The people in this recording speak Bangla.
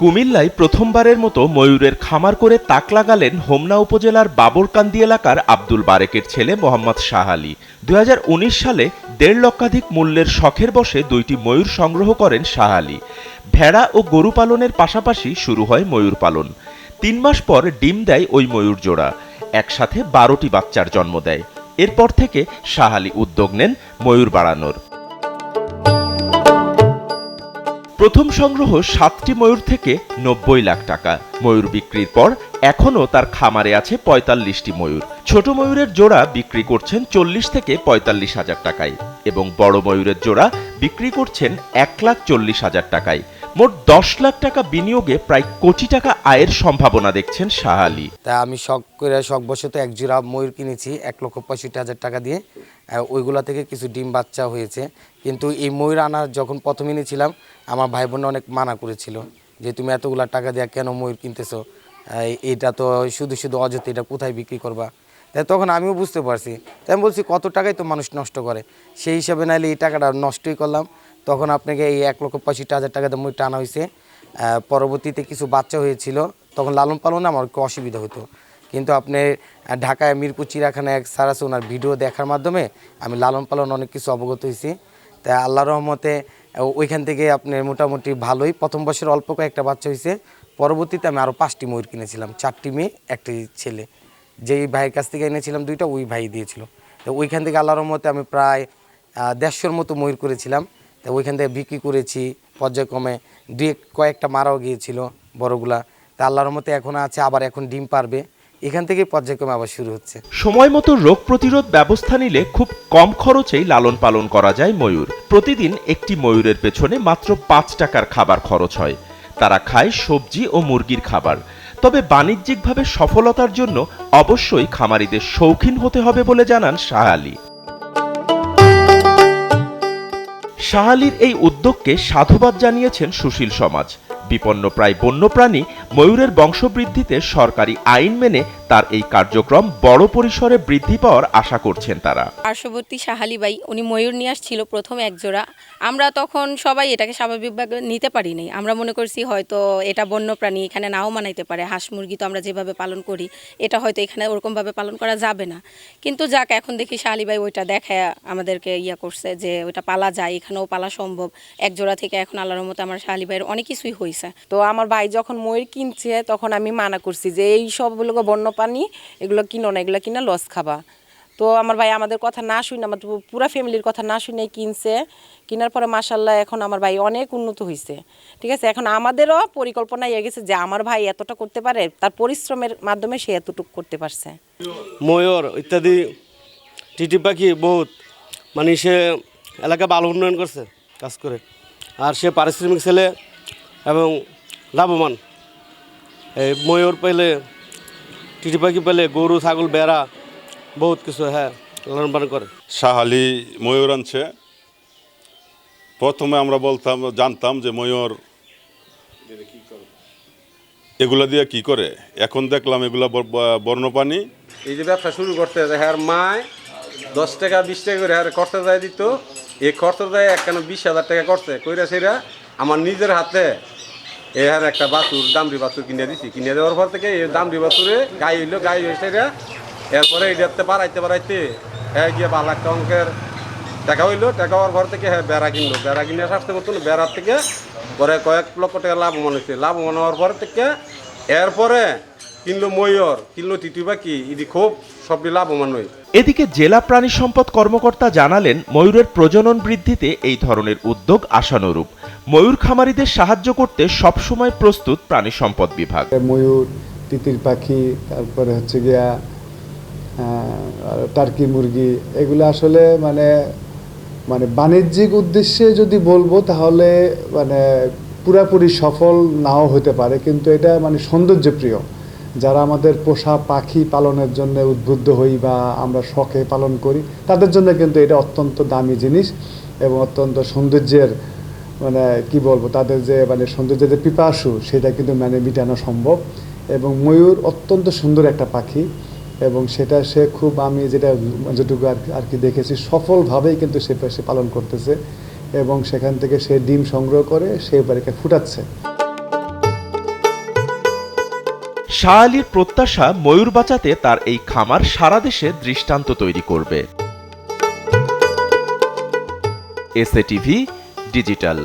কুমিল্লায় প্রথমবারের মতো ময়ূরের খামার করে তাক লাগালেন হোমনা উপজেলার বাবরকান্দি এলাকার আব্দুল বারেকের ছেলে মোহাম্মদ শাহ আলী। 2019 সালে 1.5 লক্ষাধিক মূল্যের শখের বশে 2টি ময়ূর সংগ্রহ করেন শাহ আলী। ভেড়া ও গরু পালনের পাশাপাশি শুরু হয় ময়ূর পালন। 3 মাস পর ডিম দেয় ওই ময়ূর জোড়া, একসাথে 12টি বাচ্চার জন্ম দেয়। এরপর থেকে শাহ আলী উদ্যোগ নেন ময়ূর বাড়ানোর। প্রথম সংগ্রহ 7টি ময়ূর থেকে 90 লাখ টাকা। ময়ূর বিক্রির পর এখনও তার খামারে আছে 45টি ময়ূর। ছোট ময়ূরের জোড়া বিক্রি করছেন 40 থেকে 45 হাজার টাকায় এবং বড় ময়ূরের জোড়া বিক্রি করছেন 1,40,000 টাকায়। মোট 10 লাখ টাকা বিনিয়োগে প্রায় কোটি টাকা আয়ের সম্ভাবনা দেখছেন শাহ আলী। তা আমি শখবশত এক জোড়া ময়ূর কিনেছি 1,65,000 টাকা দিয়ে। ওইগুলা থেকে কিছু ডিম বাচ্চা হয়েছে, কিন্তু এই ময়ূর আনার যখন প্রথম এনেছিলাম আমার ভাই বোন অনেক মানা করেছিল যে তুমি এতগুলা টাকা দিয়ে কেন ময়ূর কিনতেছো, এটা তো শুধু শুধু অযথা, এটা কোথায় বিক্রি করবা। তাই তখন আমিও বুঝতে পারছি, তাই আমি বলছি কত টাকাই তো মানুষ নষ্ট করে, সেই হিসাবে নাইলে এই টাকাটা নষ্টই করলাম। তখন আপনাকে এই 1,65,000 টাকা দিয়ে ময়ূরটা আনা হয়েছে। পরবর্তীতে কিছু বাচ্চা হয়েছিল, তখন লালন পালনে আমার একটু অসুবিধা হতো, কিন্তু আপনি ঢাকায় মিরপুর চিড়িয়াখানায় এক স্যার আছে, ওনার ভিডিও দেখার মাধ্যমে আমি লালন পালন অনেক কিছু অবগত হয়েছি। তাই আল্লাহর রহমতে ওইখান থেকে আপনি মোটামুটি ভালোই প্রথম বছর অল্প কয়েকটা বাচ্চা হয়েছে। পরবর্তীতে আমি আরও 5টি ময়ূর কিনেছিলাম, 4টি মেয়ে 1টি ছেলে। যেই ভাইয়ের কাছ থেকে এনেছিলাম 2টা, ওই ভাই দিয়েছিল। তো ওইখান থেকে আল্লাহর রহমতে আমি প্রায় 150-র মতো ময়ূর করেছিলাম। তো ওইখান থেকে বিক্রি করেছি পর্যায়ক্রমে, কয়েকটা মারাও গিয়েছিল বড়গুলা। তা আল্লাহর রহমতে এখন আছে, আবার এখন ডিম পারবে, এখান থেকে পর্যায়ক্রমে আবার শুরু হচ্ছে। সময় মতো রোগ প্রতিরোধ ব্যবস্থা নিলে খুব কম খরচেই লালন পালন করা যায় ময়ূর। প্রতিদিন একটি ময়ূরের পেছনে মাত্র 5 টাকার খাবার খরচ হয়। তারা খায় সবজি ও মুরগির খাবার। তবে বাণিজ্যিকভাবে সফলতার জন্য অবশ্যই খামারিদের শৌখিন হতে হবে বলে জানান শাহ আলী। শাহ আলীর এই উদ্যোগকে সাধুবাদ জানিয়েছেন সুশীল সমাজ। বিপন্নপ্রায় বন্যপ্রাণী ময়ূরের বংশবৃদ্ধিতে সরকারি আইন মেনে তার এই কার্যক্রম বড় পরিসরে বৃদ্ধি পাওয়ার আশা করছেন তারা। পার্শ্ববর্তী শাহ আলী ভাই উনি ময়ূর নিয়ে আসছিল প্রথম এক জোড়া। আমরা তখন সবাই এটাকে স্বাভাবিকভাবে নিতে পারিনি। আমরা মনে করছি হয়তো এটা বন্যপ্রাণী, এখানে নাও মানাইতে পারে। হাঁস মুরগি তো আমরা যেভাবে পালন করি এটা হয়তো এখানে ওরকমভাবে পালন করা যাবে না। কিন্তু যাক, এখন দেখি শাহ আলী ভাই ওইটা দেখায় আমাদেরকে করছে যে ওইটা পালা যায়, এখানেও পালা সম্ভব। এক জোড়া থেকে এখন আল্লাহর রহমতে আমার শাহ আলী ভাইয়ের অনেক কিছুই হয়েছে। তো আমার ভাই যখন ময়ূর কিনছে তখন আমি মানা করছি যে এই সবগুলো বন্যপ্রাণী এগুলো কিনো না, এগুলো কিনা লস খাবা। তো আমার ভাই আমাদের কথা না শুনে, আমাদের পুরা ফ্যামিলির কথা না শুনে কিনছে। কেনার পরে মাশাআল্লাহ এখন আমার ভাই অনেক উন্নত হয়েছে। ঠিক আছে, এখন আমাদেরও পরিকল্পনা এসে গেছে যে আমার ভাই এতটা করতে পারে, তার পরিশ্রমের মাধ্যমে সে এতটুকু করতে পারছে। ময়ূর ইত্যাদি টিটি পাখি বহুত মানে সে এলাকা ভালো উন্নয়ন করছে কাজ করে, আর সে পারিশ্রমিক ছেলে এবং লাভবান। এই ময়ূর পেলে, টিটি পাখি পেলে, গরু ছাগল বেড়া বহুত কিছু লালন পালন করে। শাহ আলী ময়ূর আনছে। প্রথমে আমরা জানতাম যে ময়ূর এগুলা দিয়ে কি করে, এখন দেখলাম এগুলা বন্যপ্রাণী। এই যে ব্যবসা শুরু করতে হ্যার মায় 10 টাকা 20 টাকা করে হ্যাঁ খরচা যায় দিত। এই খরচা যায় 20,000 টাকা করছে কইরা সেরা আমার নিজের হাতে এর একটা বাছুর, দামড়ি বাছুর কিনে দিছি। কিনে দেওয়ার পর থেকে এই দামড়ি বাছুরে গাই হইলো, গাই হয়েছে এরপরে এটাতে বাড়াইতে হ্যাঁ গিয়ে 12 লাখ অঙ্কের টাকা হইলো। টাকা হওয়ার পর থেকে হ্যাঁ বেড়া কিনলো, বেড়া কিনে স্বাস্থ্য করতো না, বেড়ার থেকে পরে কয়েক লক্ষ টাকা লাভবান হয়েছে। লাভবান হওয়ার পর থেকে এরপরে কিনলো ময়ূর, কিনলো টিটি পাখি, এটি খুব সবটি লাভবান হয়। এদিকে জেলা প্রাণী সম্পদ কর্মকর্তা জানালেন, ময়ূরের প্রজনন বৃদ্ধিতে এই ধরনের উদ্যোগ আশানুরূপ। ময়ূর খামারিদের সাহায্য করতে সবসময় প্রস্তুত প্রাণী সম্পদ বিভাগ। ময়ূর, তিতির পাখি, তারপরে হচ্ছে গিয়া টার্কি মুরগি, এগুলো আসলে মানে বাণিজ্যিক উদ্দেশ্যে যদি বলবো তাহলে মানে পুরাপুরি সফল নাও হতে পারে, কিন্তু এটা মানে সৌন্দর্যপ্রিয় যারা আমাদের পোষা পাখি পালনের জন্য উদ্বুদ্ধ হই বা আমরা শখে পালন করি, তাদের জন্য কিন্তু এটা অত্যন্ত দামি জিনিস এবং অত্যন্ত সৌন্দর্যের মানে কি বলবো, তাদের যে মানে সৌন্দর্যের যে পিপাসু সেটা কিন্তু মানে মিটানো সম্ভব। এবং ময়ূর অত্যন্ত সুন্দর একটা পাখি এবং সেটা সে খুব, আমি যেটুকু আর কি দেখেছি সফলভাবেই কিন্তু সে পালন করতেছে এবং সেখান থেকে সে ডিম সংগ্রহ করে সে এবারে ফুটাচ্ছে। শাহ আলীর প্রত্যাশা ময়ূর বাঁচাতে তার এই খামার সারা দেশে দৃষ্টান্ত তৈরি করবে। SA TV digital.